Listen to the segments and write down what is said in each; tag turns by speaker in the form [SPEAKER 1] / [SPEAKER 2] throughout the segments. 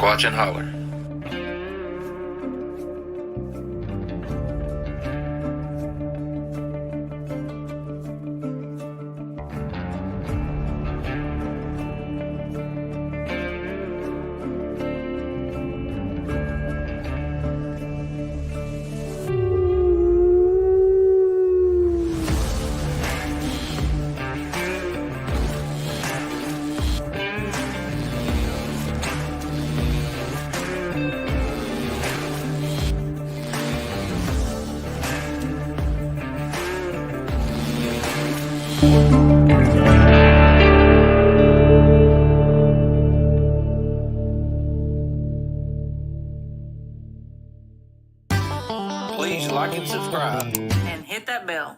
[SPEAKER 1] Squatch and Holler. Please like and subscribe.
[SPEAKER 2] And hit that bell.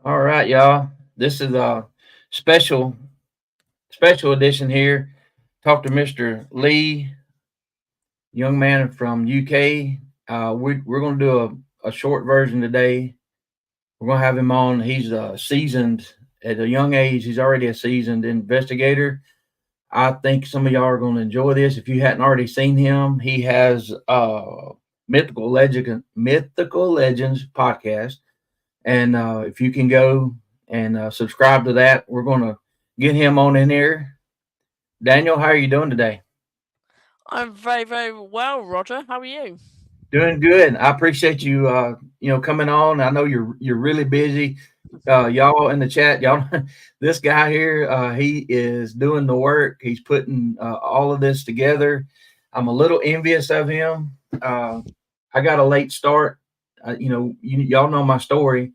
[SPEAKER 3] All right, y'all. This is a special edition here. Talk to Mr. Lee, young man from UK. We're going to do a short version today. We're going to have him on. He's seasoned at a young age. He's already a seasoned investigator. I think some of y'all are going to enjoy this. If you hadn't already seen him, he has Mythical Legends podcast. And if you can go and subscribe to that, we're going to get him on in here. Daniel, how are you doing today?
[SPEAKER 4] I'm very, very well, Roger. How are you?
[SPEAKER 3] Doing good. I appreciate you, coming on. I know you're really busy. Y'all in the chat, y'all, this guy here, he is doing the work. He's putting all of this together. I'm a little envious of him. I got a late start. Y'all know my story,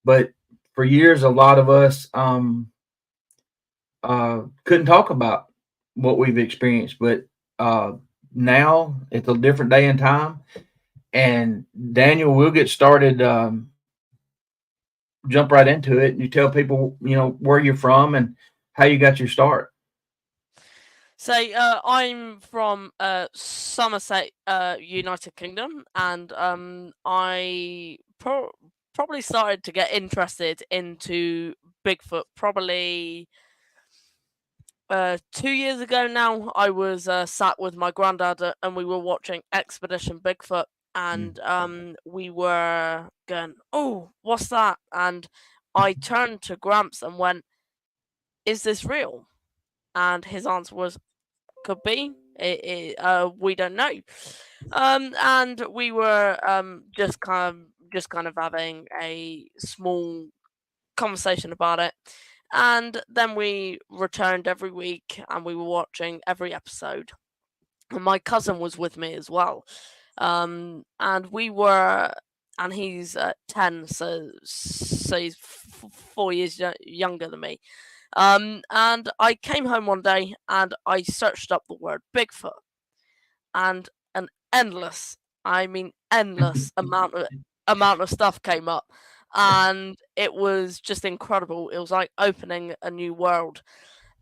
[SPEAKER 3] but for years, a lot of us couldn't talk about what we've experienced. But now it's a different day and time. And Daniel, we'll get started. Jump right into it. You tell people, where you're from and how you got your start.
[SPEAKER 4] So I'm from Somerset, United Kingdom, and I probably started to get interested into Bigfoot probably 2 years ago now. I was sat with my granddad and we were watching Expedition Bigfoot, and we were going, "Oh, what's that?" And I turned to Gramps and went, "Is this real?" And his answer was, "Could be. We don't know." And we were just kind of having a small conversation about it. And then we returned every week and we were watching every episode. And my cousin was with me as well. And he's 10, so he's 4 years younger than me. And I came home one day and I searched up the word Bigfoot, and an endless amount of stuff came up, and it was just incredible. It was like opening a new world,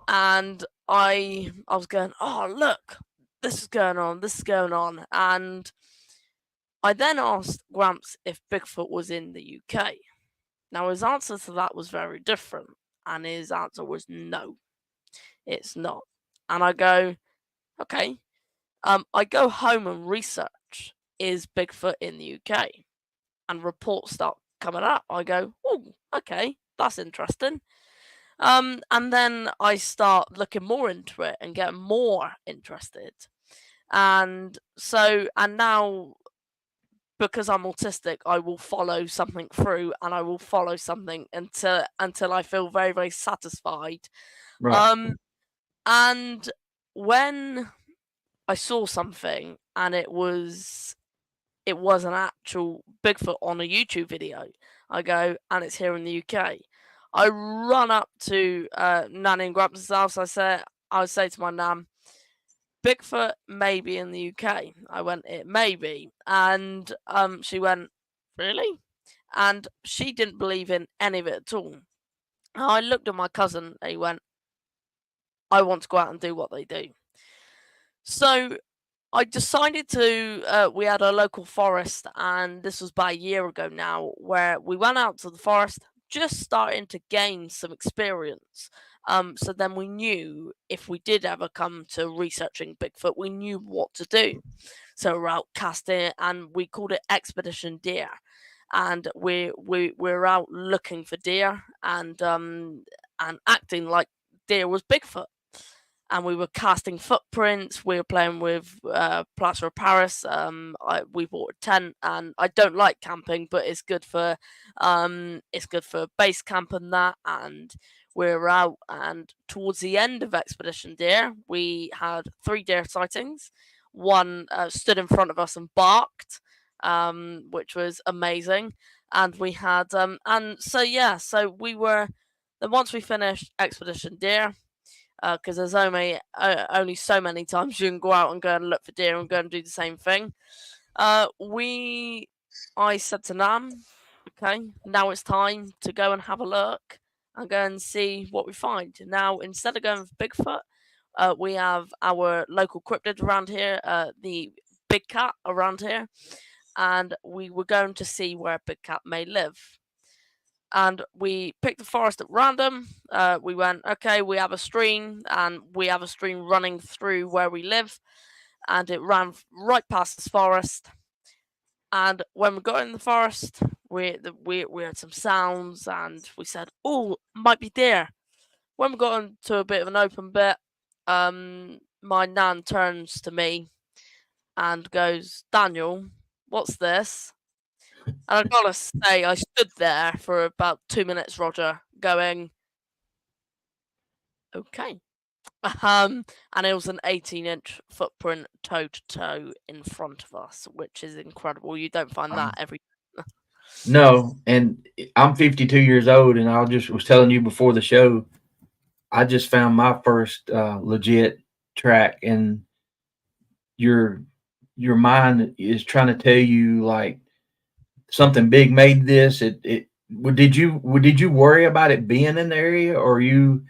[SPEAKER 4] and I was going, "Oh, look, this is going on," and I then asked Gramps if Bigfoot was in the UK. Now his answer to that was very different, and his answer was no, it's not. And I go, okay. I go home and research, is Bigfoot in the UK? And reports start coming up. I go, oh, okay, that's interesting. And then I start looking more into it and get more interested. And now, because I'm autistic, I will follow something through, and I will follow something until I feel very, very satisfied.
[SPEAKER 3] Right.
[SPEAKER 4] And when I saw something and it was an actual Bigfoot on a YouTube video, I go, and it's here in the UK. I run up to Nanny and Gramps' house. I would say to my nan, Bigfoot may be in the UK. I went, it may be. And she went, really? And she didn't believe in any of it at all. And I looked at my cousin and he went, I want to go out and do what they do. So I decided to, we had a local forest, and this was about a year ago now, where we went out to the forest, just starting to gain some experience. So then we knew if we did ever come to researching Bigfoot, we knew what to do. So we're out casting, and we called it Expedition Deer. And we're out looking for deer and acting like deer was Bigfoot. And we were casting footprints. We were playing with plaster of Paris. We bought a tent, and I don't like camping, but it's good for base camp and that. And we're out, and towards the end of Expedition Deer, we had 3 deer sightings. One stood in front of us and barked, which was amazing. And we had so we were. Then once we finished Expedition Deer, because there's only so many times you can go out and go and look for deer and go and do the same thing. I said to Nan, okay, now it's time to go and have a look and go and see what we find. Now, instead of going for Bigfoot, we have our local cryptid around here, the big cat around here, and we were going to see where big cat may live. And we picked the forest at random. We went, okay, we have a stream, and we have a stream running through where we live, and it ran right past this forest. And when we got in the forest, we heard some sounds, and we said, "Oh, might be deer." When we got into a bit of an open bit, my nan turns to me and goes, "Daniel, what's this?" And I gotta say, I stood there for about 2 minutes, Roger, going, okay. And it was an 18-inch footprint toe to toe in front of us, which is incredible. You don't find that every.
[SPEAKER 3] No, and I'm 52 years old, and I just was telling you before the show, I just found my first legit track, and your mind is trying to tell you like something big did this. Did you worry about it being in the area, or you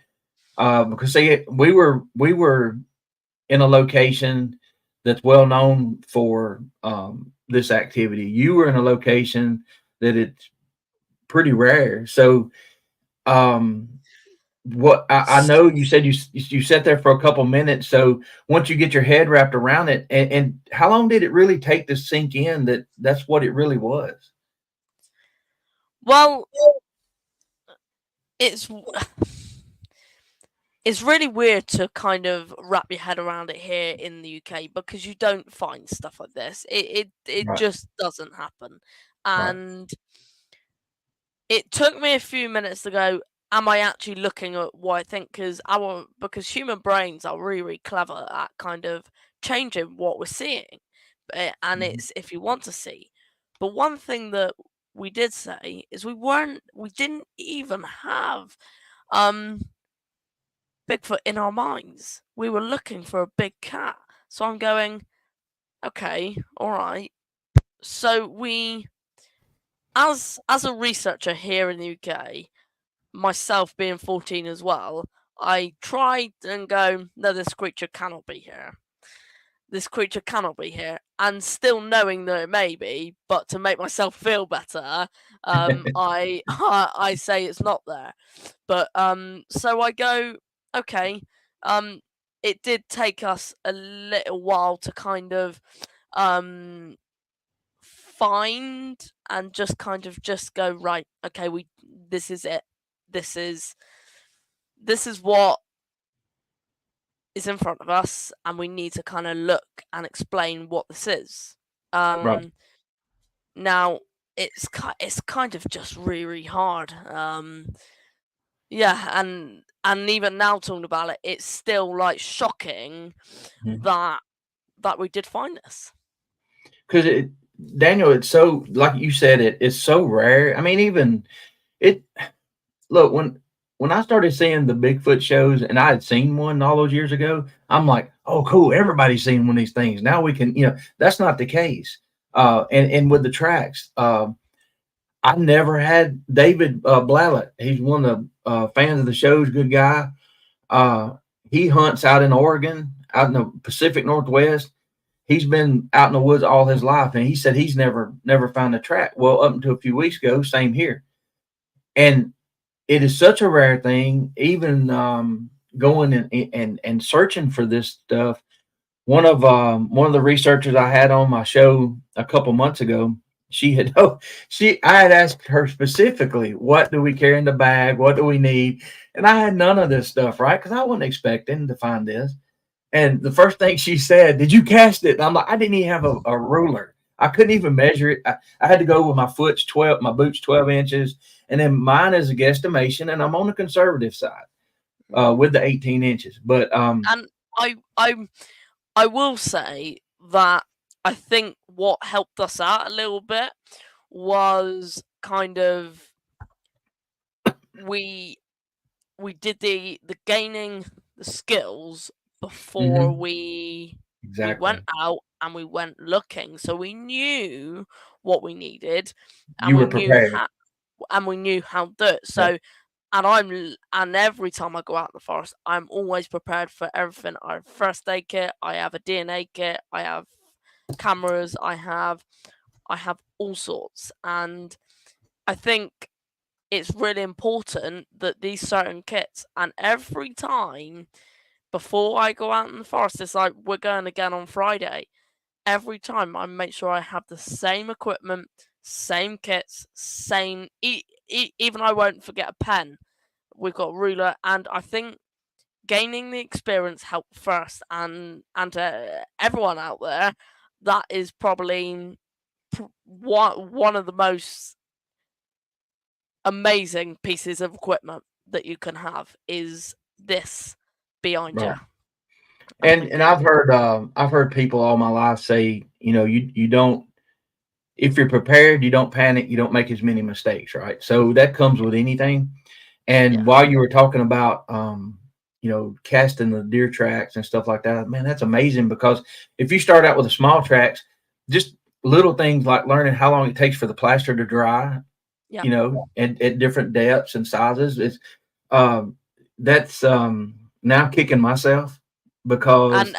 [SPEAKER 3] because we were in a location that's well known for this activity. You were in a location that it's pretty rare. So what I know you said you sat there for a couple minutes. So once you get your head wrapped around it, and how long did it really take to sink in that that's what it really was?
[SPEAKER 4] Well, it's really weird to kind of wrap your head around it here in the UK, because you don't find stuff like this. It
[SPEAKER 3] Right.
[SPEAKER 4] just doesn't happen.
[SPEAKER 3] Right.
[SPEAKER 4] And it took me a few minutes to go, am I actually looking at what I think? Because human brains are really, really clever at kind of changing what we're seeing. And
[SPEAKER 3] Mhm.
[SPEAKER 4] it's if you want to see. But one thing that we did say is we didn't even have Bigfoot in our minds. We were looking for a big cat. So I'm going, okay, all right. So we, as a researcher here in the UK, myself being 14 as well, I tried and go, no, this creature cannot be here. This creature cannot be here. And still knowing that it may be, but to make myself feel better, I say it's not there. But so I go, okay. It did take us a little while to kind of find and just kind of just go, right, okay, this is it. This is what is in front of us, and we need to kind of look and explain what this is.
[SPEAKER 3] Right.
[SPEAKER 4] Now it's kind of just really, really hard. Yeah, and even now talking about it, it's still like shocking
[SPEAKER 3] Mhm.
[SPEAKER 4] that we did find this.
[SPEAKER 3] Because Daniel, it's so like you said, it's so rare. I mean, even it. Look, when I started seeing the Bigfoot shows, and I had seen one all those years ago, I'm like, oh, cool, everybody's seen one of these things. Now we can, that's not the case. And with the tracks, I never had David Blallett. He's one of the fans of the shows, good guy. He hunts out in Oregon, out in the Pacific Northwest. He's been out in the woods all his life, and he said he's never found a track. Well, up until a few weeks ago, same here. And it is such a rare thing. Even going and searching for this stuff. One of the researchers I had on my show a couple months ago, she had oh she I had asked her specifically, what do we carry in the bag? What do we need? And I had none of this stuff, right? Because I wasn't expecting to find this. And the first thing she said, "Did you cast it?" And I'm like, I didn't even have a ruler. I couldn't even measure it. I had to go with my boots 12 inches, and then mine is a guesstimation, and I'm on the conservative side with the 18 inches. But
[SPEAKER 4] And I I I will say that I think what helped us out a little bit was kind of we did the gaining the skills before
[SPEAKER 3] mhm,
[SPEAKER 4] we went
[SPEAKER 3] exactly,
[SPEAKER 4] out and we went looking, so we knew what we needed, and
[SPEAKER 3] you were prepared.
[SPEAKER 4] we knew how to do it.
[SPEAKER 3] Yeah.
[SPEAKER 4] So and every time I go out in the forest, I'm always prepared for everything. I have first aid kit, I have a DNA kit, I have cameras, I have all sorts, and I think it's really important that these certain kits, and every time before I go out in the forest, it's like we're going again on Friday. Every time I make sure I have the same equipment, same kits, even I won't forget a pen. We've got a ruler, and I think gaining the experience helped first, and everyone out there, that is probably one of the most amazing pieces of equipment that you can have is this behind you.
[SPEAKER 3] Right.
[SPEAKER 4] I think
[SPEAKER 3] And
[SPEAKER 4] it.
[SPEAKER 3] I've heard people all my life say, you don't, if you're prepared, you don't panic, you don't make as many mistakes, right? So that comes with anything. And
[SPEAKER 4] Yeah,
[SPEAKER 3] while you were talking about casting the deer tracks and stuff like that, man, that's amazing, because if you start out with the small tracks, just little things like learning how long it takes for the plaster to dry,
[SPEAKER 4] yeah,
[SPEAKER 3] at different depths and sizes, is um that's now kicking myself because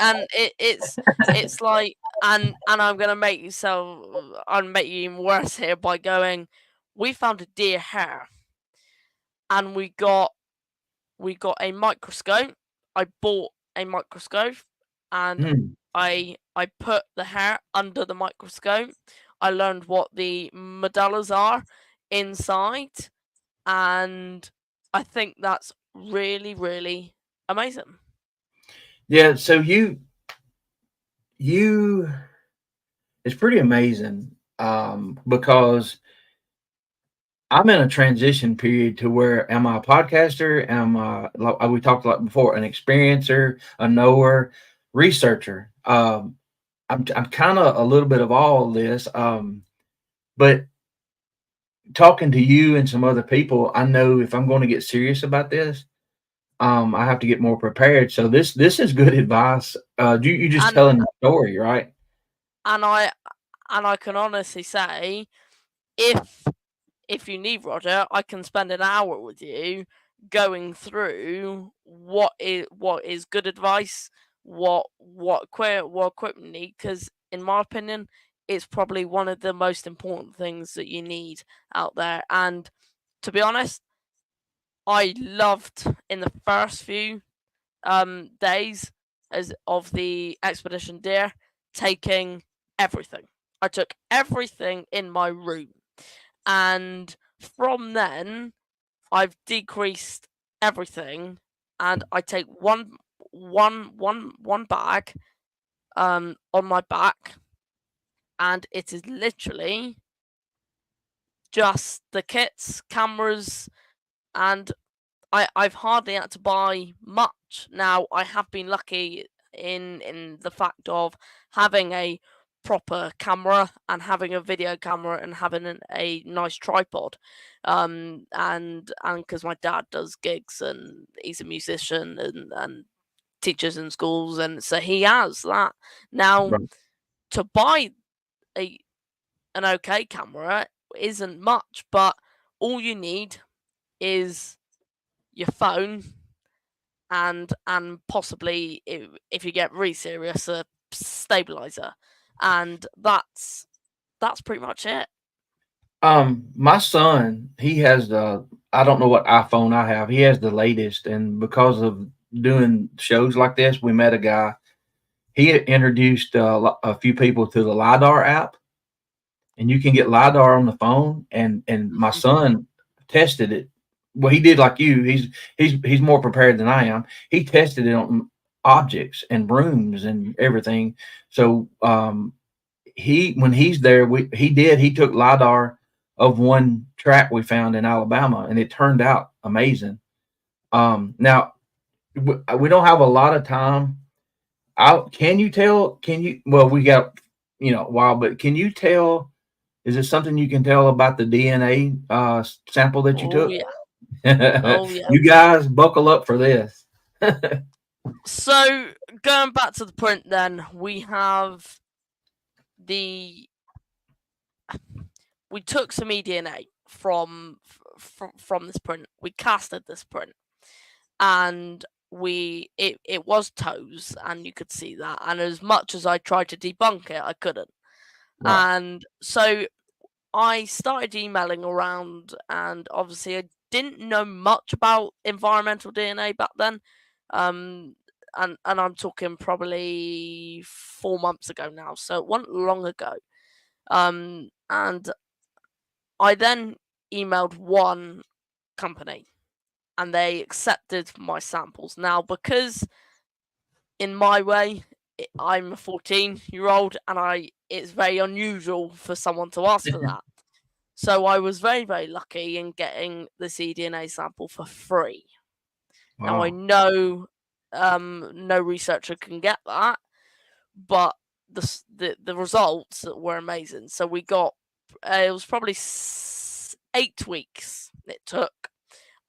[SPEAKER 4] it's like, and I'm make you even worse here by going. We found a deer hair, and we got a microscope. I bought a microscope, and
[SPEAKER 3] hmm,
[SPEAKER 4] I put the hair under the microscope. I learned what the medullas are inside, and I think that's really, really amazing.
[SPEAKER 3] yeah, so you it's pretty amazing, because I'm in a transition period to where, am I a podcaster? Am I, like we talked about before, an experiencer, a knower, researcher? I'm kind of a little bit of all this, but talking to you and some other people, I know if I'm going to get serious about this, I have to get more prepared. So this is good advice. You just
[SPEAKER 4] And
[SPEAKER 3] telling the story, right?
[SPEAKER 4] and I and I can honestly say, if you need Roger, I can spend an hour with you going through what is good advice, what equipment you need, because in my opinion, it's probably one of the most important things that you need out there. And to be honest, I loved in the first few days as of the expedition deer taking everything. I took everything in my room, and from then I've decreased everything, and I take one bag on my back, and it is literally just the kits, cameras, and I've hardly had to buy much. Now I have been lucky in the fact of having a proper camera and having a video camera and having a nice tripod, and because my dad does gigs and he's a musician and teaches in schools, and so he has that. Now
[SPEAKER 3] Right.
[SPEAKER 4] to buy a an okay camera isn't much, but all you need is your phone and possibly, if you get really serious, a stabilizer, and that's pretty much it.
[SPEAKER 3] My son, he has the, I don't know what iPhone I have. He has the latest, and because of doing shows like this, we met a guy. He had introduced a few people to the LiDAR app, and you can get LiDAR on the phone. And my
[SPEAKER 4] Mhm.
[SPEAKER 3] son tested it. Well, he did like you. He's more prepared than I am. He tested it on objects and rooms and everything. So he when he's there, he took LiDAR of one track we found in Alabama, and it turned out amazing. Now we don't have a lot of time. Can you tell? Can you? Well, we got a while, but can you tell? Is it something you can tell about the DNA sample that you
[SPEAKER 4] Oh
[SPEAKER 3] took?
[SPEAKER 4] yeah. Oh yeah.
[SPEAKER 3] You guys buckle up for this.
[SPEAKER 4] So going back to the print, then we have the we took some eDNA from this print. We casted this print, and it was toes, and you could see that. And as much as I tried to debunk it, I couldn't.
[SPEAKER 3] Right.
[SPEAKER 4] And so I started emailing around, and obviously I didn't know much about environmental DNA back then. Um, and I'm talking probably 4 months ago now, so it wasn't long ago. And I then emailed one company, and they accepted my samples. Now, because in my way, I'm a 14-year-old, and it's very unusual for someone to ask for that. So I was very, very lucky in getting the cDNA sample for free. Now I
[SPEAKER 3] Wow.
[SPEAKER 4] know no researcher can get that, but the results were amazing. So we got it was probably 8 weeks it took,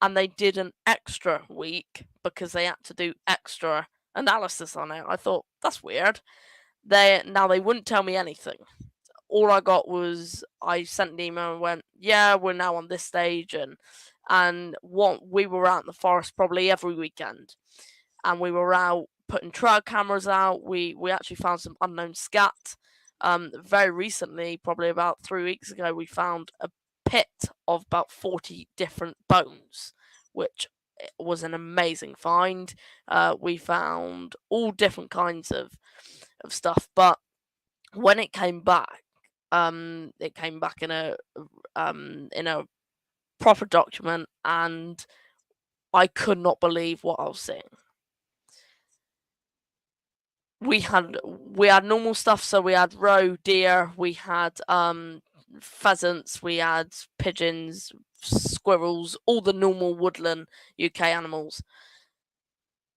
[SPEAKER 4] and they did an extra week because they had to do extra analysis on it. I thought that's weird. They wouldn't tell me anything. All I got was I sent an email and went, "Yeah, we're now on this stage," and what we were out in the forest probably every weekend, and we were out putting trail cameras out. We actually found some unknown scat. Very recently, probably about 3 weeks ago, we found a pit of about 40 different bones, which was an amazing find. We found all different kinds of stuff, but when it came back in a proper document, and I could not believe what I was seeing. We had normal stuff, so we had roe deer, we had pheasants, we had pigeons, squirrels, all the normal woodland UK animals.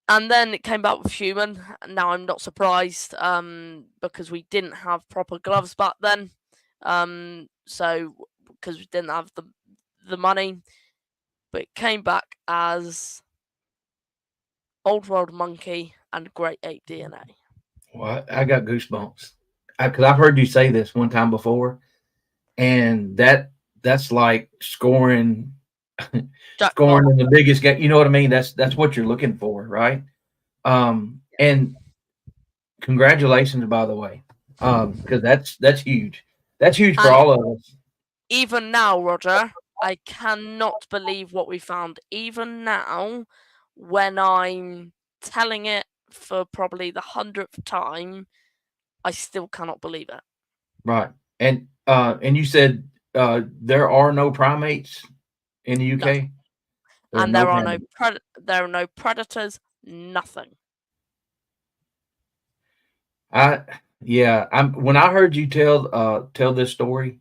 [SPEAKER 4] And then it came back with human. Now I'm not surprised, because we didn't have proper gloves back then. So because we didn't have the money, but it came back as old world monkey and great ape DNA.
[SPEAKER 3] Well, I got goosebumps because I've heard you say this one time before, and that's like scoring
[SPEAKER 4] Jackpot.
[SPEAKER 3] scoring in the biggest game. You know what I mean? That's what you're looking for, right? And congratulations, by the way, because that's huge. That's huge for
[SPEAKER 4] And
[SPEAKER 3] all of us.
[SPEAKER 4] even now, Roger, I cannot believe what we found. Even now, when I'm telling it for probably the 100th time, I still cannot believe it.
[SPEAKER 3] Right. And you said there are no primates in the
[SPEAKER 4] No,
[SPEAKER 3] UK. There are
[SPEAKER 4] and
[SPEAKER 3] no primates.
[SPEAKER 4] there are no predators. Nothing.
[SPEAKER 3] I yeah. I'm when I heard you tell this story,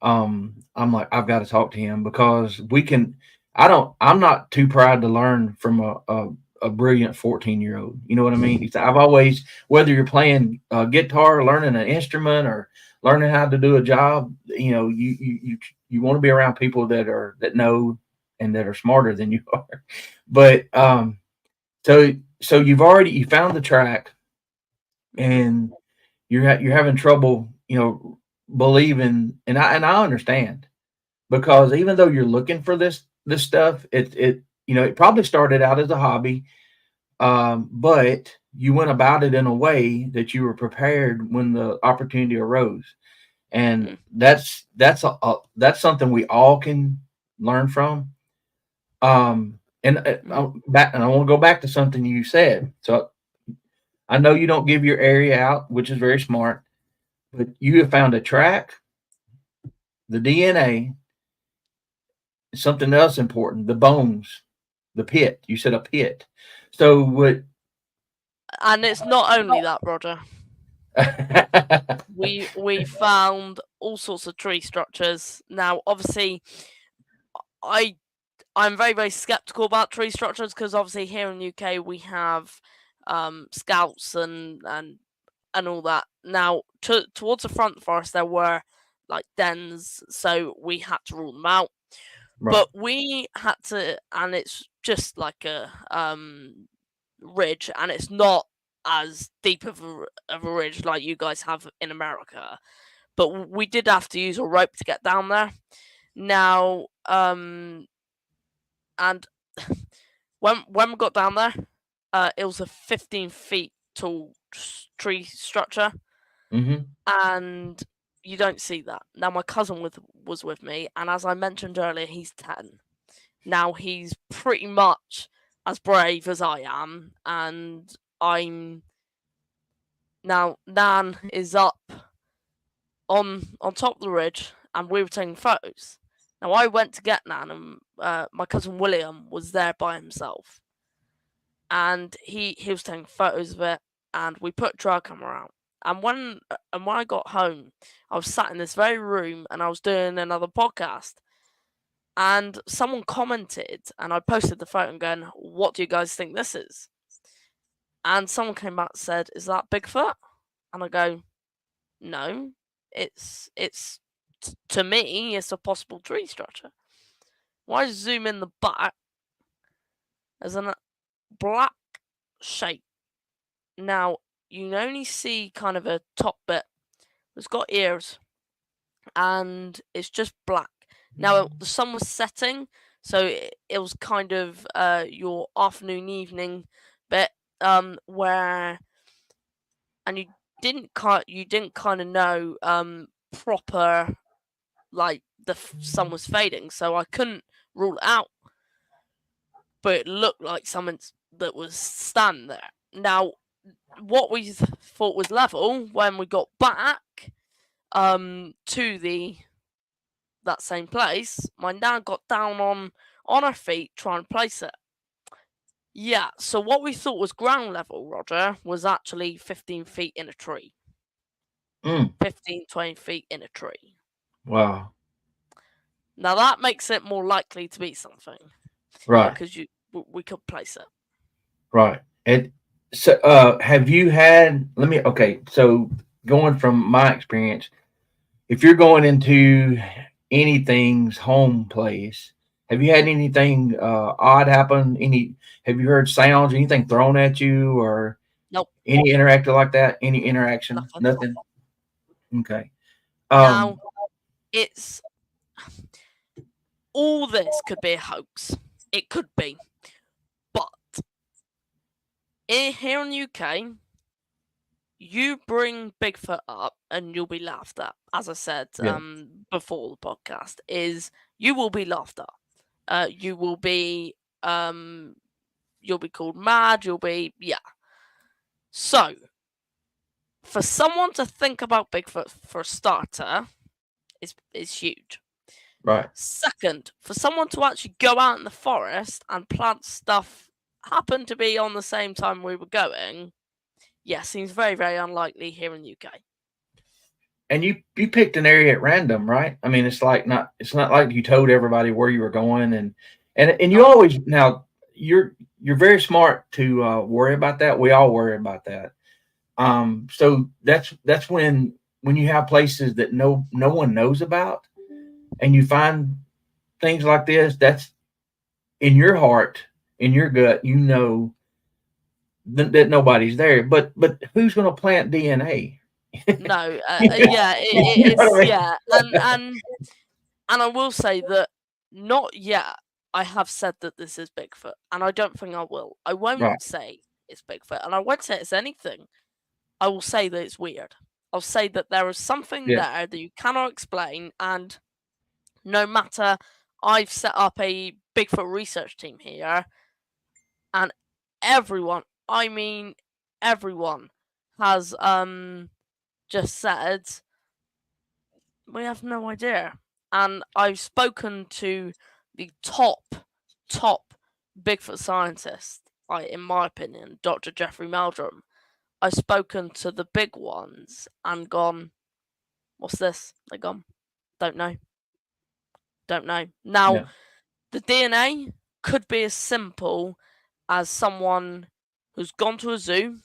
[SPEAKER 3] I'm like, I've got to talk to him because we can. I'm not too proud to learn from a brilliant 14-year-old. You know what I mean? I've always, whether you're playing guitar, learning an instrument, or learning how to do a job, you want to be around people that know and that are smarter than you are. But so you found the track,
[SPEAKER 4] Hmm.
[SPEAKER 3] and you're having trouble, believing, and I understand, because even though you're looking for this stuff, it probably started out as a hobby, but you went about it in a way that you were prepared when the opportunity arose. and that's something we all can learn from. And I want to go back to something you said. So I know you don't give your area out, which is very smart, but you have found a track, the DNA, something else important, the bones, the pit. You said a pit. So what?
[SPEAKER 4] And it's not only that, Roger. We found all sorts of tree structures. Now, obviously, I'm very, very skeptical about tree structures because obviously here in the UK we have scouts and all that. Now, towards the front forest there were like dens, so we had to rule them out.
[SPEAKER 3] Right.
[SPEAKER 4] But we had to, and it's just like a ridge, and it's not as deep of a ridge like you guys have in America. But we did have to use a rope to get down there. Now, and when we got down there, it was a 15 feet tall tree structure, and you don't see that. Now, my cousin was with me, and as I mentioned earlier, he's 10. Now, he's pretty much as brave as I am, and I'm... Now, Nan is up on top of the ridge, and we were taking photos. Now, I went to get Nan, and my cousin William was there by himself. And he was taking photos of it, and we put a trail camera out. And when I got home, I was sat in this very room, and I was doing another podcast. And someone commented, and I posted the photo and going, "What do you guys think this is?" And someone came back and said, "Is that Bigfoot?" And I go, "No, it's to me, it's a possible tree structure." Why zoom in the back? There's a black shape. Now, you can only see kind of a top bit. It's got ears, and it's just black. Now, the sun was setting, so it was kind of your afternoon, evening bit, where, and you didn't kind of know proper, like the sun was fading, so I couldn't rule it out. But it looked like something that was standing there. Now, what we thought was level, when we got back to that same place, my nan got down on her feet trying to place it. Yeah, so what we thought was ground level, Roger, was actually 15 feet in a tree. 15, 20 feet in a tree.
[SPEAKER 3] Wow.
[SPEAKER 4] Now that makes it more likely to be something.
[SPEAKER 3] Right.
[SPEAKER 4] Because we could place it.
[SPEAKER 3] Right. And so have you had, so going from my experience, if you're going into anything's home place, have you had anything odd happen? Have you heard sounds, anything thrown at you, or
[SPEAKER 4] Nope.
[SPEAKER 3] Any interactive like that? Any interaction? Nothing. Okay.
[SPEAKER 4] Now, it's all this could be a hoax. It could be, but here in the UK, you bring Bigfoot up and you'll be laughed at. As I said before the podcast, you will be laughed at. You will be you'll be called mad. So, for someone to think about Bigfoot for a starter, is huge.
[SPEAKER 3] Right.
[SPEAKER 4] Second, for someone to actually go out in the forest and plant stuff happened to be on the same time we were going, seems very, very unlikely here in the UK.
[SPEAKER 3] And you picked an area at random, right? I mean, it's not like you told everybody where you were going, and you always, now you're very smart to worry about that. We all worry about that. So that's when you have places that no one knows about, and you find things like this. That's in your heart, in your gut, that nobody's there. But who's going to plant DNA?
[SPEAKER 4] No, and I will say that not yet. I have said that this is Bigfoot, and I don't think I will. I won't say it's Bigfoot, and I won't say it's anything. I will say that it's weird. I'll say that there is something
[SPEAKER 3] Yeah.
[SPEAKER 4] there that you cannot explain, and no matter, I've set up a Bigfoot research team here, and everyone, I mean everyone, has just said we have no idea. And I've spoken to the top Bigfoot scientist, in my opinion, Dr. Jeffrey Meldrum. I've spoken to the big ones and gone, what's this? They gone, don't know. Don't know. Now,
[SPEAKER 3] Yeah.
[SPEAKER 4] the DNA could be as simple as someone who's gone to a zoo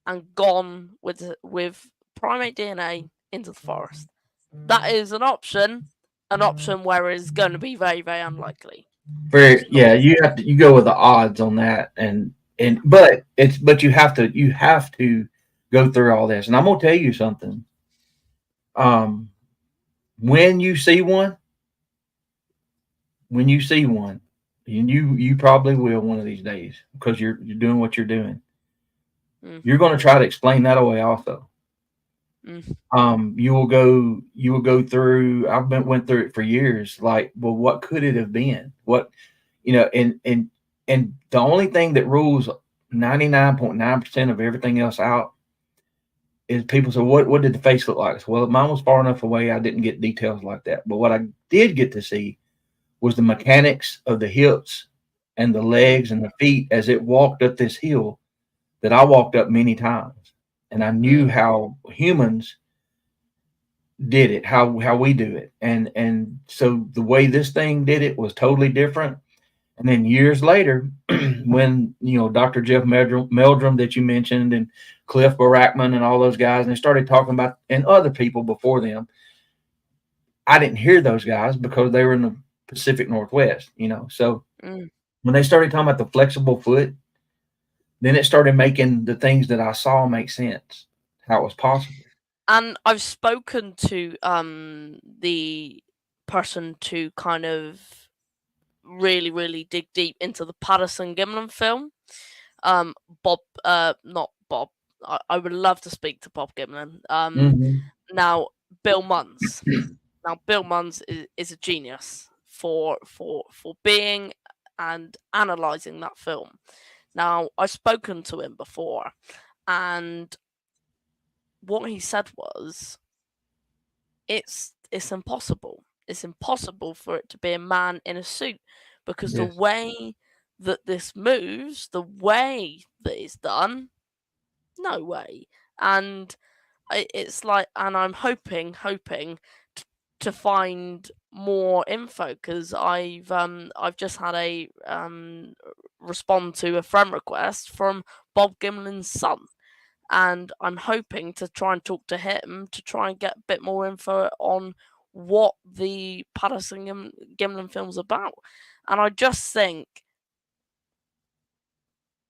[SPEAKER 4] and gone with primate DNA into the forest. That is an option where it's going to be very, very unlikely.
[SPEAKER 3] Very, yeah, you go with the odds on that, but you have to go through all this. And I'm gonna tell you something. Um, when you see one, and you probably will one of these days because you're doing what you're doing. You're going to try to explain that away also. You will go through. Went through it for years. Like, well, what could it have been? What, and the only thing that rules 99.9% of everything else out is people say, what did the face look like? Well, mine was far enough away. I didn't get details like that. But what I did get to see was the mechanics of the hips and the legs and the feet as it walked up this hill that I walked up many times. And I knew how humans did it, how we do it. And so the way this thing did it was totally different. And then years later, when, Dr. Jeff Meldrum that you mentioned and Cliff Barackman and all those guys, and they started talking about, and other people before them, I didn't hear those guys because they were in the Pacific Northwest, So when they started talking about the flexible foot, then it started making the things that I saw make sense, how it was possible.
[SPEAKER 4] And I've spoken to the person to kind of really, really dig deep into the Patterson Gimlin film. Bob, not Bob. I would love to speak to Bob Gimlin. Now, Bill Munns. Now, Bill Munns is a genius for being and analysing that film. Now, I've spoken to him before, and what he said was, it's impossible. It's impossible for it to be a man in a suit, because the way that this moves, the way that it's done, no way. And it's like, and I'm hoping to find more info, because I've just had a respond to a friend request from Bob Gimlin's son, and I'm hoping to try and talk to him to try and get a bit more info on what the Patterson Gimlin film's about. And I just think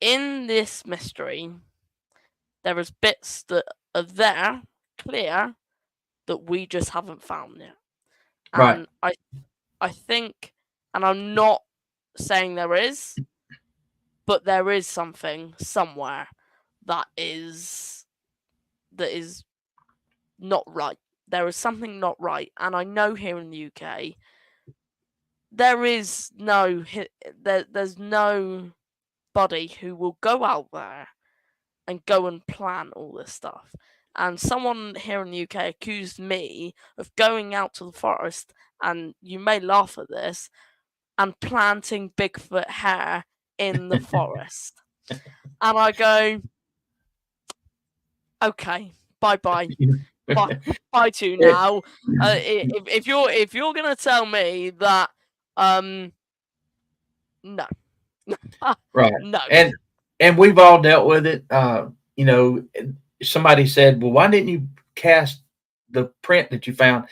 [SPEAKER 4] in this mystery there is bits that are there, clear, that we just haven't found yet. And
[SPEAKER 3] Right.
[SPEAKER 4] I think, and I'm not saying there is, but there is something somewhere that is not right. There is something not right, and I know here in the UK there's nobody who will go out there and go and plan all this stuff. And someone here in the UK accused me of going out to the forest, and you may laugh at this, and planting Bigfoot hair in the forest. And I go, okay, bye. Bye to you now. If you're gonna tell me that, no,
[SPEAKER 3] right,
[SPEAKER 4] no,
[SPEAKER 3] and we've all dealt with it. Somebody said, "Well, why didn't you cast the print that you found?"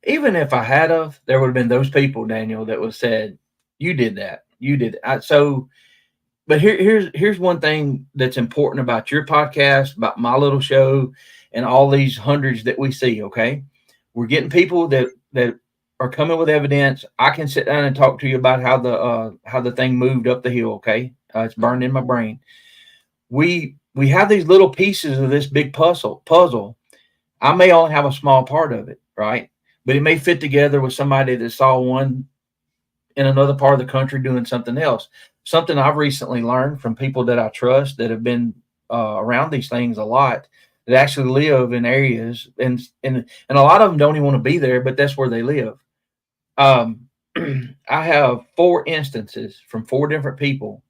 [SPEAKER 3] Even if I had of, there would have been those people, Daniel, that would have said, "You did that. You did it." But here's one thing that's important about your podcast, about my little show, and all these hundreds that we see. Okay, we're getting people that are coming with evidence. I can sit down and talk to you about how the thing moved up the hill. Okay, it's burned in my brain. We have these little pieces of this big puzzle, I may only have a small part of it, right? But it may fit together with somebody that saw one in another part of the country doing something else. Something I've recently learned from people that I trust that have been around these things a lot, that actually live in areas, and a lot of them don't even want to be there, but that's where they live. Um, I have 4 instances from 4 different people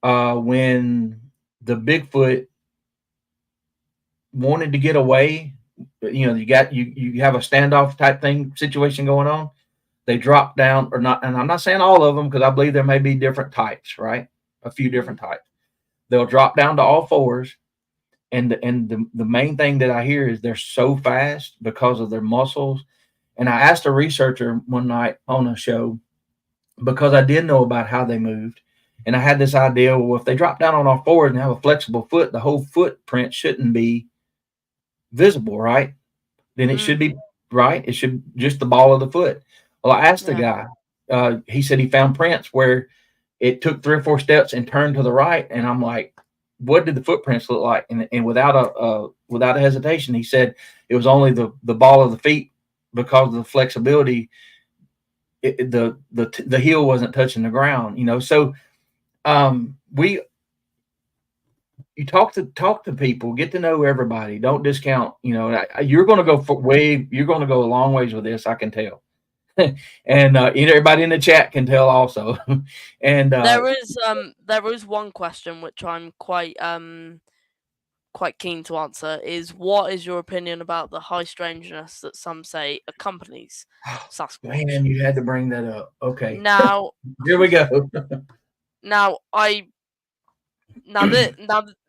[SPEAKER 3] when the Bigfoot wanted to get away. You know, you have a standoff type thing situation going on. They drop down or not, and I'm not saying all of them because I believe there may be different types, right? A few different types. They'll drop down to all fours, and the main thing that I hear is they're so fast because of their muscles. And I asked a researcher one night on a show because I did know about how they moved, and I had this idea. Well, if they drop down on all fours and have a flexible foot, the whole footprint shouldn't be visible, right? Then it should be right. It should just the ball of the foot. Well, I asked the
[SPEAKER 4] Yeah.
[SPEAKER 3] guy. He said he found prints where it took 3 or 4 steps and turned to the right, and I'm like, "What did the footprints look like?" And without a hesitation, he said it was only the ball of the feet because of the flexibility. The heel wasn't touching the ground, you know. So we you talk to people, get to know everybody. Don't discount. You know, you're going to go for way. You're going to go a long ways with this. I can tell, and everybody in the chat can tell also. And
[SPEAKER 4] There is one question which I'm quite keen to answer is what is your opinion about the high strangeness that some say accompanies Sasquatch?
[SPEAKER 3] man, you had to bring that up. Okay,
[SPEAKER 4] Now,
[SPEAKER 3] here we go.
[SPEAKER 4] now I now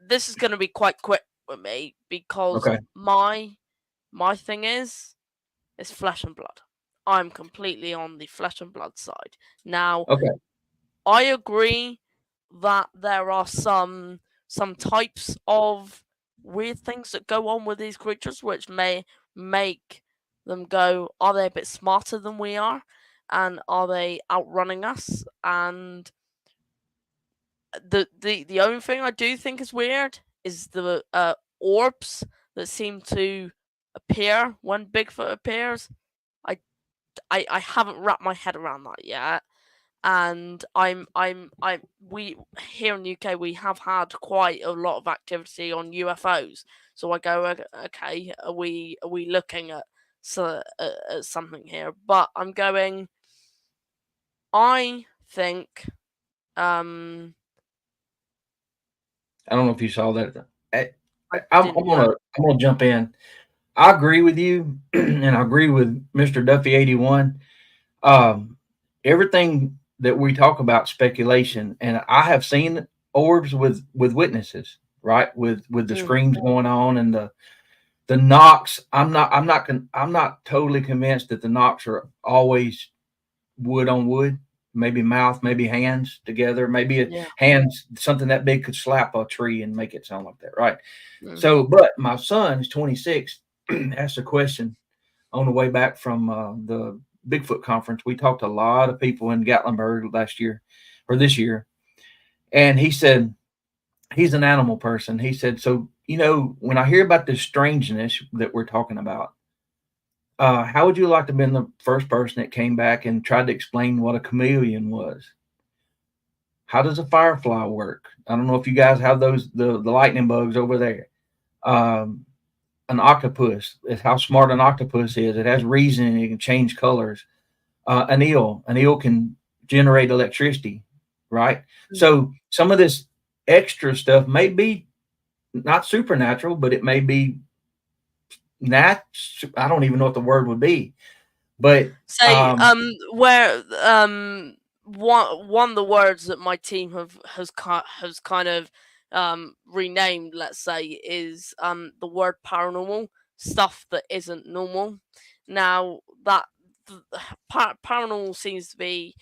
[SPEAKER 4] this is going to be quite quick with me because
[SPEAKER 3] Okay,
[SPEAKER 4] my thing is it's flesh and blood. I'm completely on the flesh and blood side. Now,
[SPEAKER 3] okay,
[SPEAKER 4] I agree that there are some types of weird things that go on with these creatures which may make them go, are they a bit smarter than we are? And are they outrunning us? And the only thing I do think is weird is the orbs that seem to appear when Bigfoot appears. I, I haven't wrapped my head around that yet, and I we here in the UK we have had quite a lot of activity on UFOs. So I go, okay, are we looking at at something here? But I'm going. I think um
[SPEAKER 3] I don't know if you saw that. I,
[SPEAKER 4] I
[SPEAKER 3] I'm
[SPEAKER 4] didn't
[SPEAKER 3] gonna
[SPEAKER 4] know.
[SPEAKER 3] I'm gonna jump in. I agree with you, and I agree with Mr. Duffy 81. Um, Everything that we talk about speculation, and I have seen orbs with witnesses, right? With the
[SPEAKER 4] Mm,
[SPEAKER 3] screams going on and the knocks. I'm not totally convinced that the knocks are always wood on wood. Maybe mouth, maybe hands together, maybe
[SPEAKER 4] yeah.
[SPEAKER 3] hands something that big could slap a tree and make it sound like that, right?
[SPEAKER 4] Mm,
[SPEAKER 3] So, but my son is 26, asked a question on the way back from the Bigfoot conference. We talked to a lot of people in Gatlinburg last year or this year, and he said he's an animal person. He said, so when I hear about this strangeness that we're talking about, how would you like to have been the first person that came back and tried to explain what a chameleon was? How does a firefly work? I don't know if you guys have those the lightning bugs over there. Um, an octopus is how smart an octopus is. It has reasoning. It can change colors. An eel can generate electricity, right?
[SPEAKER 4] mm.
[SPEAKER 3] So some of this extra stuff may be not supernatural, but it may be nat. I don't even know what the word would be, but
[SPEAKER 4] Say where one of the words that my team has kind of renamed, let's say, is the word paranormal, stuff that isn't normal. Now that paranormal seems to be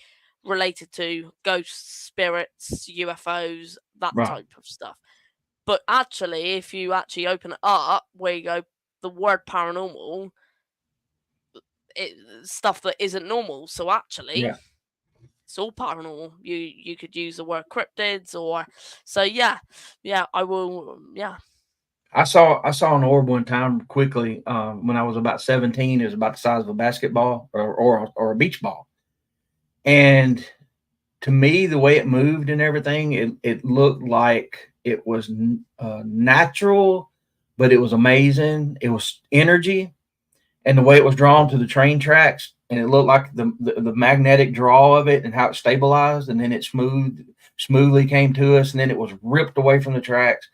[SPEAKER 4] related to ghosts, spirits, UFOs, that
[SPEAKER 3] right,
[SPEAKER 4] type of stuff. But actually, if you actually open it up, where you go, the word paranormal, stuff that isn't normal. So actually,
[SPEAKER 3] yeah.
[SPEAKER 4] it's all paranormal. You could use the word cryptids or so. Yeah, yeah. I will. Yeah.
[SPEAKER 3] I saw an orb one time quickly when I was about 17. It was about the size of a basketball or a beach ball, and to me, the way it moved and everything, it looked like it was natural, but it was amazing. It was energy, and the way it was drawn to the train tracks, and it looked like the magnetic draw of it and how it stabilized, and then it smoothly came to us, and then it was ripped away from the tracks.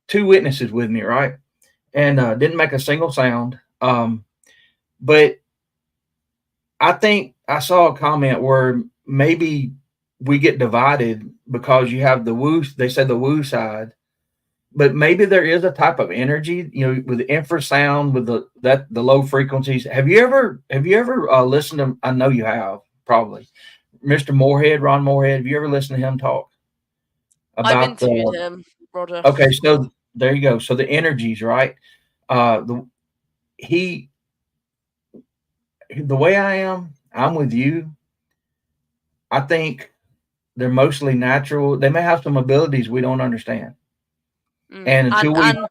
[SPEAKER 3] Two witnesses with me, right? And didn't make a single sound. But I think I saw a comment where maybe we get divided because you have the woo. They said the woo side, but maybe there is a type of energy, with the infrasound, with the low frequencies. Have you ever listened to? I know you have probably, Mr. Moorhead, Ron Moorhead. Have you ever listened to him talk
[SPEAKER 4] I've
[SPEAKER 3] about
[SPEAKER 4] interviewed
[SPEAKER 3] the?
[SPEAKER 4] him, brother.
[SPEAKER 3] Okay, so there you go. So the energies, right? The he the way I'm with you. I think they're mostly natural. They may have some abilities we don't understand, and
[SPEAKER 4] And
[SPEAKER 3] until we,
[SPEAKER 4] and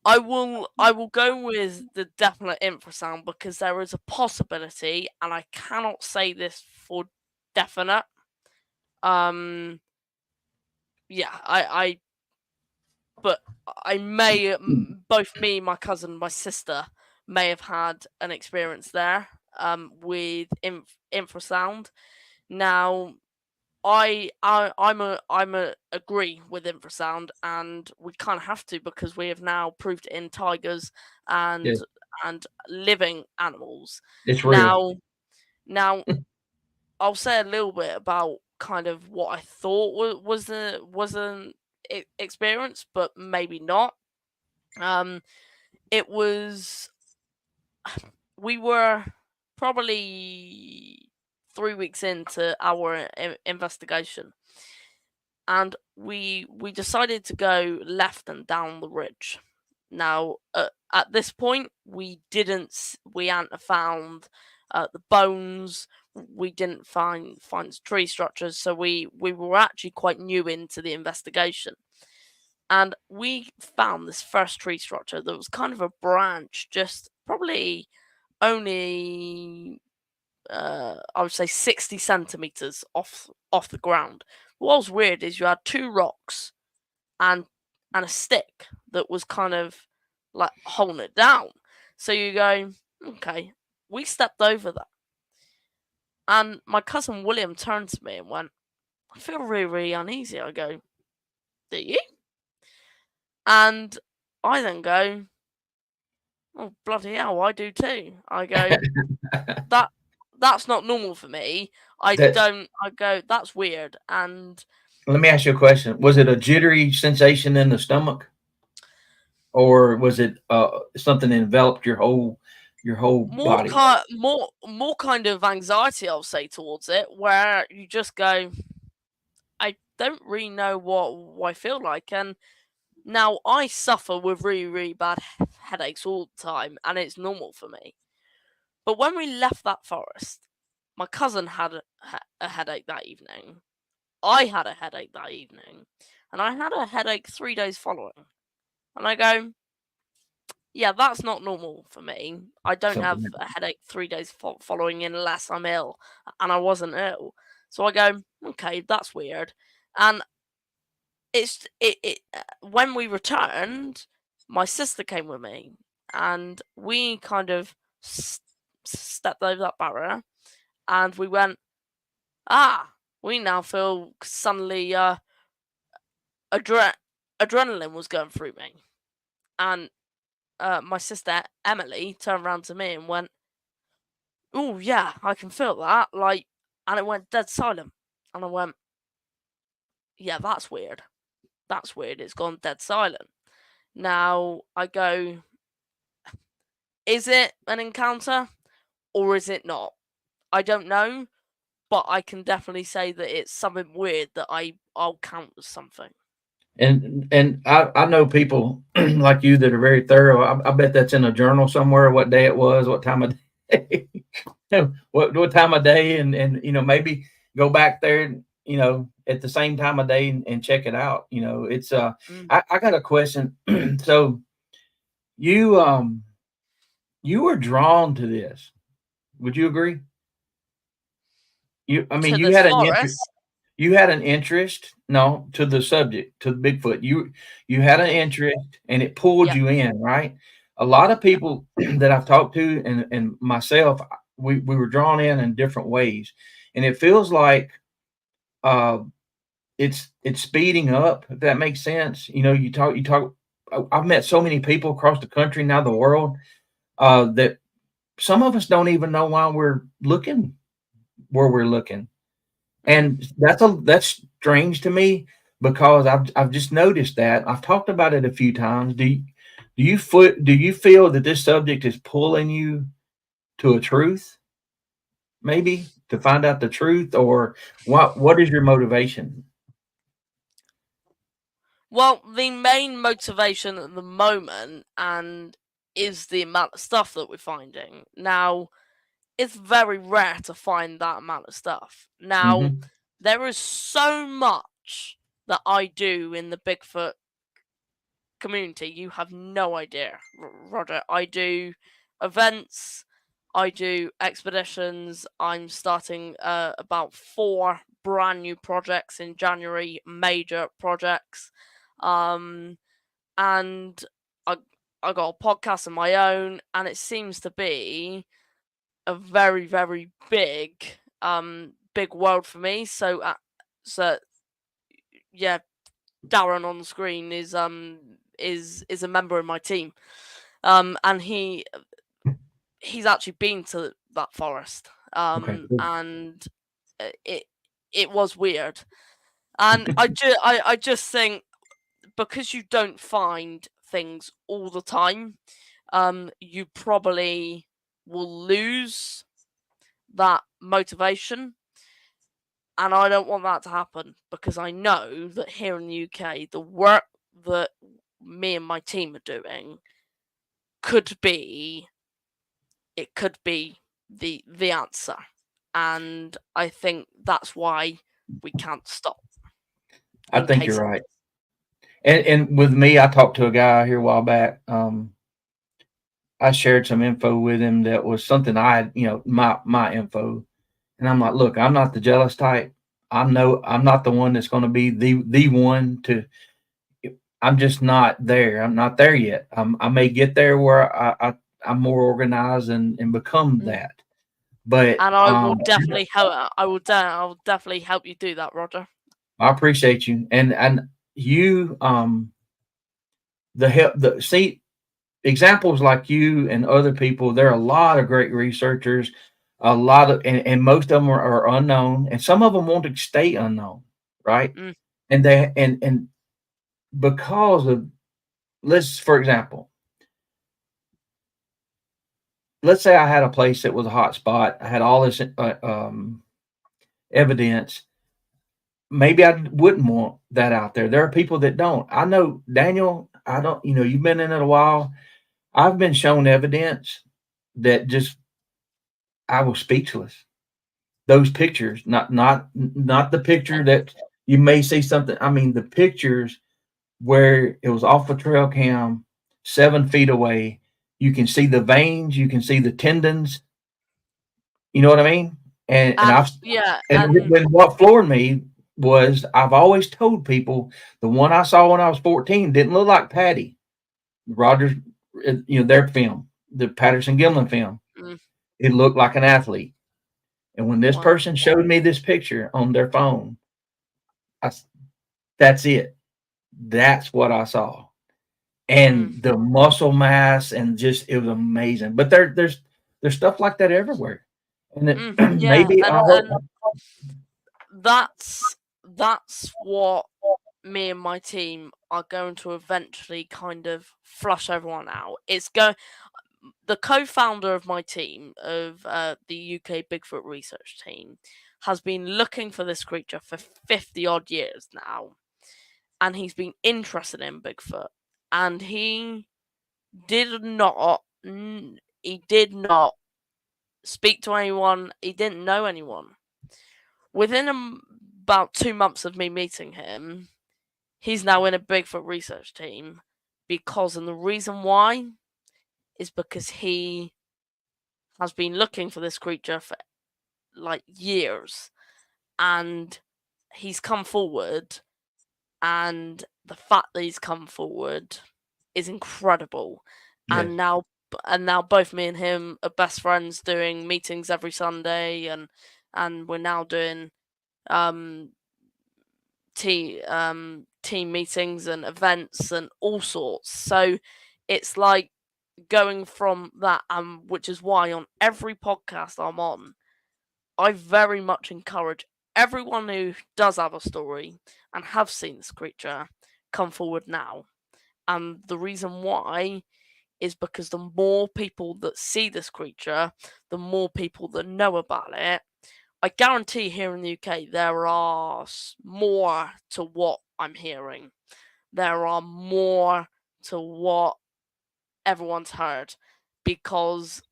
[SPEAKER 4] I will go with the definite infrasound because there is a possibility, and I cannot say this for definite. Um, yeah, but I may both me, my cousin, my sister may have had an experience there. With infrasound. Now, I'm a agree with infrasound, and we kind of have to because we have now proved it in tigers
[SPEAKER 3] yeah,
[SPEAKER 4] and living animals.
[SPEAKER 3] it's real.
[SPEAKER 4] Now I'll say a little bit about kind of what I thought was an experience, but maybe not. Um, it was we were probably 3 weeks into our investigation, and we decided to go left and down the ridge. Now, at this point, we hadn't found the bones. We didn't find tree structures, so we were actually quite new into the investigation. And we found this first tree structure that was kind of a branch, just probably only I would say 60 centimeters off the ground. What was weird is you had two rocks and a stick that was kind of like holding it down. So you go, okay, we stepped over that. And my cousin William turned to me and went, I feel really, really uneasy. I go, do you? And I then go, oh bloody hell, I do too. I go, that that's not normal for me.
[SPEAKER 3] That
[SPEAKER 4] I go, that's weird. And
[SPEAKER 3] Let me ask you a question. Was it a jittery sensation in the stomach, or was it something that enveloped your whole body?
[SPEAKER 4] more kind of anxiety, I'll say, towards it, where you just go, I don't really know what I feel like. And now I suffer with really, really bad headaches all the time, and it's normal for me. But when we left that forest, my cousin had a headache that evening. I had a headache that evening, and I had a headache 3 days following. And I go, yeah, that's not normal for me. I don't have
[SPEAKER 3] Something.
[SPEAKER 4] a headache 3 days following unless I'm ill, and I wasn't ill. So I go, okay, that's weird. And when we returned, my sister came with me, and we kind of stepped over that barrier, and we went, we now feel suddenly adre- adrenaline was going through me, and my sister Emily turned around to me and went, "Oh yeah, I can feel that." Like, and it went dead silent, and I went, "Yeah, that's weird. That's weird. It's gone dead silent." Now I go, "Is it an encounter or is it not? I don't know, but I can definitely say that it's something weird that I'll count as something."
[SPEAKER 3] And I know people like you that are very thorough. I bet that's in a journal somewhere. What day it was, what time of day, what time of day, and maybe go back there. at the same time of day and check it out. It's
[SPEAKER 4] Mm.
[SPEAKER 3] I got a question. So you were drawn to this. Would you agree? I mean,
[SPEAKER 4] To
[SPEAKER 3] you
[SPEAKER 4] this
[SPEAKER 3] had an interest.
[SPEAKER 4] forest.
[SPEAKER 3] You had an interest, no, to the subject, to Bigfoot. You had an
[SPEAKER 4] Mm.
[SPEAKER 3] interest, and it pulled
[SPEAKER 4] Yeah.
[SPEAKER 3] you in, right? A lot of
[SPEAKER 4] Yeah.
[SPEAKER 3] people that I've talked to, and myself, we were drawn in different ways, and it feels like uh, it's speeding up. If that makes sense, you talk. I've met so many people across the country, now the world, that some of us don't even know why we're looking where we're looking.
[SPEAKER 4] Mm.
[SPEAKER 3] And that's strange to me because I've just noticed that. I've talked about it a few times. Do you feel that this subject is pulling you to a truth, maybe to find out the truth, or what is your motivation?
[SPEAKER 4] Well, the main motivation at the moment and is the amount of stuff that we're finding. Now, it's very rare to find that amount of stuff. Now,
[SPEAKER 3] Hmm.
[SPEAKER 4] there is so much that I do in the Bigfoot community. You have no idea, Roger. I do events, I do expeditions. I'm starting about 4 brand new projects in January, major projects. Um, and I I got a podcast of my own, and it seems to be a very very big world for me. So yeah, Darren on the screen is a member of my team. And he's actually been to that forest.
[SPEAKER 3] Okay, cool.
[SPEAKER 4] And it it was weird. And I just think because you don't find things all the time, you probably will lose that motivation. And I don't want that to happen because I know that here in the UK, the work that me and my team are doing could be could be the answer. And I think that's why we can't stop
[SPEAKER 3] I
[SPEAKER 4] in
[SPEAKER 3] think you're
[SPEAKER 4] case it
[SPEAKER 3] right.
[SPEAKER 4] is.
[SPEAKER 3] And with me, I talked to a guy here a while back. I shared some info with him that was something I had, my info. And I'm like, look, I'm not the jealous type. I'm not the one that's going to be the one to. I'm just not there. I'm not there yet. I may get there where I'm more organized and become
[SPEAKER 4] Mm.
[SPEAKER 3] that. But
[SPEAKER 4] And I will definitely help. I will definitely help you do that, Roger.
[SPEAKER 3] I appreciate you and you the help the see examples like you and other people. There are a lot of great researchers, a lot of and most of them are unknown, and some of them want to stay unknown, right?
[SPEAKER 4] Mm.
[SPEAKER 3] And they and because of let's for example, let's say I had a place that was a hot spot. I had all this evidence. Maybe I wouldn't want that out there. There are people that don't. I know Daniel. I don't. You've been in it a while. I've been shown evidence that just I was speechless. Those pictures, not the picture that you may see something. I mean, the pictures where it was off a trail cam, 7 feet away. You can see the veins. You can see the tendons. You know what I mean? And
[SPEAKER 4] And
[SPEAKER 3] I've
[SPEAKER 4] yeah,
[SPEAKER 3] and
[SPEAKER 4] and
[SPEAKER 3] when what floored me was I've always told people the one I saw when I was 14 didn't look like Patty Rogers, their film, the Patterson Gimlin film.
[SPEAKER 4] mm,
[SPEAKER 3] It looked like an athlete. And when this
[SPEAKER 4] wow.
[SPEAKER 3] person showed me this picture on their phone, I s that's it. That's what I saw.
[SPEAKER 4] Mm,
[SPEAKER 3] And the muscle mass and just it was amazing. But there's stuff like that everywhere. And it
[SPEAKER 4] yeah,
[SPEAKER 3] maybe I hope.
[SPEAKER 4] and that's what me and my team are going to eventually kind of flush everyone out. It's go The co-founder of my team of the UK Bigfoot research team has been looking for this creature for 50 odd years now, and he's been interested in Bigfoot, and he did not speak to anyone. He didn't know anyone. Within about 2 months of me meeting him, he's now in a Bigfoot research team and the reason why is because he has been looking for this creature for like years, and he's come forward, and the fact that he's come forward is incredible.
[SPEAKER 3] Yes.
[SPEAKER 4] And now both me and him are best friends, doing meetings every Sunday, and we're now doing um team meetings and events and all sorts. So it's like going from that, which is why on every podcast I'm on, I very much encourage everyone who does have a story and have seen this creature come forward now. And the reason why is because the more people that see this creature, the more people that know about it. I guarantee here in the UK there are more to what I'm hearing. There are more to what everyone's heard, because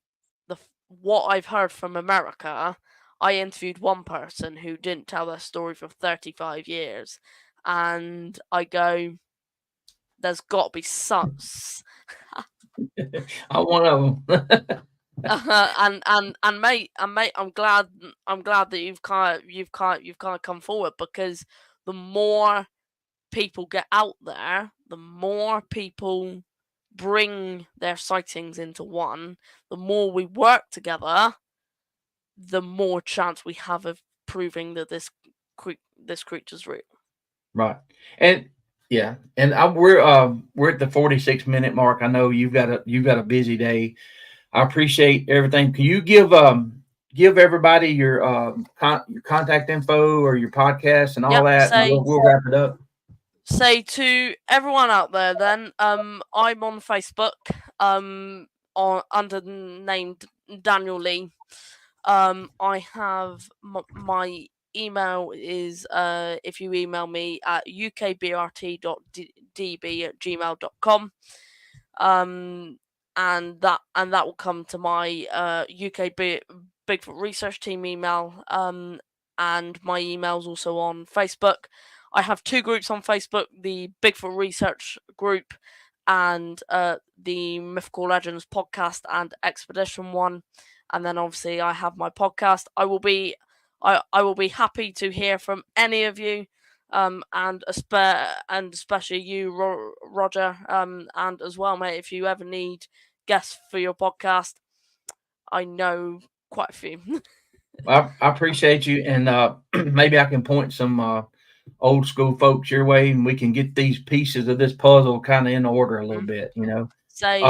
[SPEAKER 4] what I've heard from America, I interviewed one person who didn't tell their story for 35 years, and I go, there's got to be some.
[SPEAKER 3] I'm one of them.
[SPEAKER 4] And mate, I'm glad that you've kind of come forward, because the more people get out there, the more people bring their sightings into one, the more we work together, the more chance we have of proving that this creature's real.
[SPEAKER 3] Right. And yeah, and we're at the 46-minute mark. I know you've got a busy day. I appreciate everything. Can you give everybody your your contact info or your podcast and all
[SPEAKER 4] Yep.
[SPEAKER 3] that, and we'll wrap it up.
[SPEAKER 4] Say to everyone out there, then, I'm on Facebook, under the name Daniel Lee. I have my email is, if you email me at ukbrt.db@gmail.com, and that will come to my UK Bigfoot research team email, and my email's also on Facebook. I have 2 groups on Facebook: the Bigfoot research group and the Mythical Legends podcast and expedition one. And then obviously I have my podcast. I will be happy to hear from any of you, and especially you, Roger, and as well, mate, if you ever need guests for your podcast, I know quite a few.
[SPEAKER 3] I appreciate you, and maybe I can point some old school folks your way, and we can get these pieces of this puzzle kind of in order a little bit.
[SPEAKER 4] Say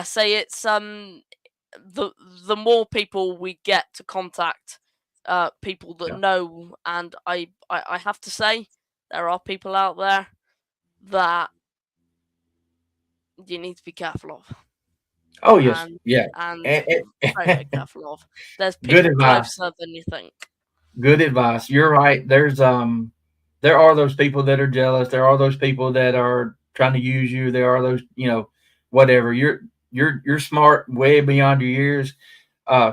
[SPEAKER 4] say it's the more people we get to contact, people that
[SPEAKER 3] Yeah.
[SPEAKER 4] know, and I have to say, there are people out there that you need to be careful of.
[SPEAKER 3] Oh yes,
[SPEAKER 4] and
[SPEAKER 3] yeah,
[SPEAKER 4] and
[SPEAKER 3] and,
[SPEAKER 4] very, very careful of. There's
[SPEAKER 3] good
[SPEAKER 4] people
[SPEAKER 3] advice.
[SPEAKER 4] closer than you think.
[SPEAKER 3] Good advice. You're right. There are those people that are jealous. There are those people that are trying to use you. There are those, whatever. You're smart, way beyond your years.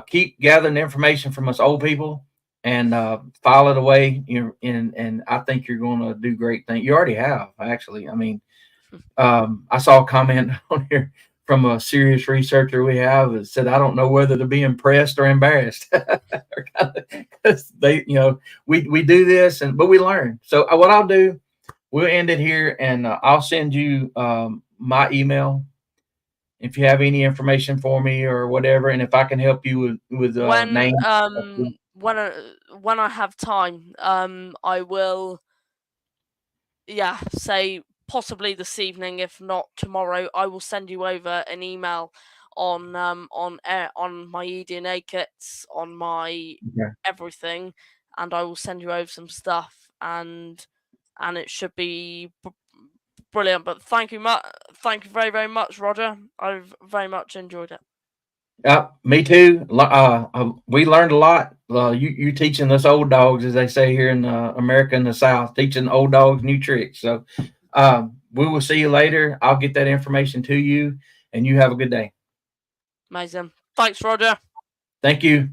[SPEAKER 3] Keep gathering information from us old people, and file it away. And I think you're going to do great things. You already have, actually. I mean, I saw a comment on here from a serious researcher we have that said, I don't know whether to be impressed or embarrassed. Because we do this, but we learn. So what I'll do, we'll end it here, and I'll send you my email if you have any information for me or whatever, and if I can help you with
[SPEAKER 4] When
[SPEAKER 3] names.
[SPEAKER 4] when I have time, I will, say possibly this evening, if not tomorrow. I will send you over an email on my eDNA kits, on my
[SPEAKER 3] Okay.
[SPEAKER 4] everything, and I will send you over some stuff, and it should be brilliant. But thank you very, very much, Roger. I've very much enjoyed it.
[SPEAKER 3] Me too. We learned a lot. You teaching us old dogs, as they say here in America in the South, teaching old dogs new tricks. So we will see you later. I'll get that information to you, and you have a good day.
[SPEAKER 4] Amazing. Thanks, Roger.
[SPEAKER 3] Thank you.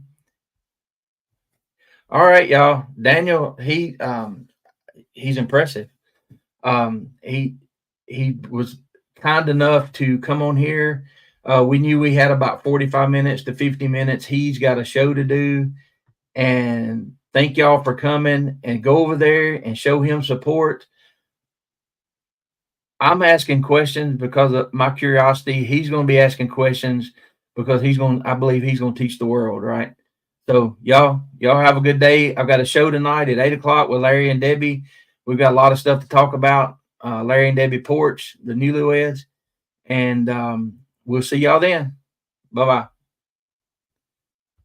[SPEAKER 3] All right, y'all. Daniel, he's impressive. He was kind enough to come on here. We knew we had about 45 minutes to 50 minutes. He's got a show to do. And thank y'all for coming, and go over there and show him support. I'm asking questions because of my curiosity. He's going to be asking questions because I believe he's going to teach the world, right? So y'all have a good day. I've got a show tonight at 8 o'clock with Larry and Debbie. We've got a lot of stuff to talk about. Larry and Debbie Porch, the newlyweds, and we'll see y'all then. Bye bye.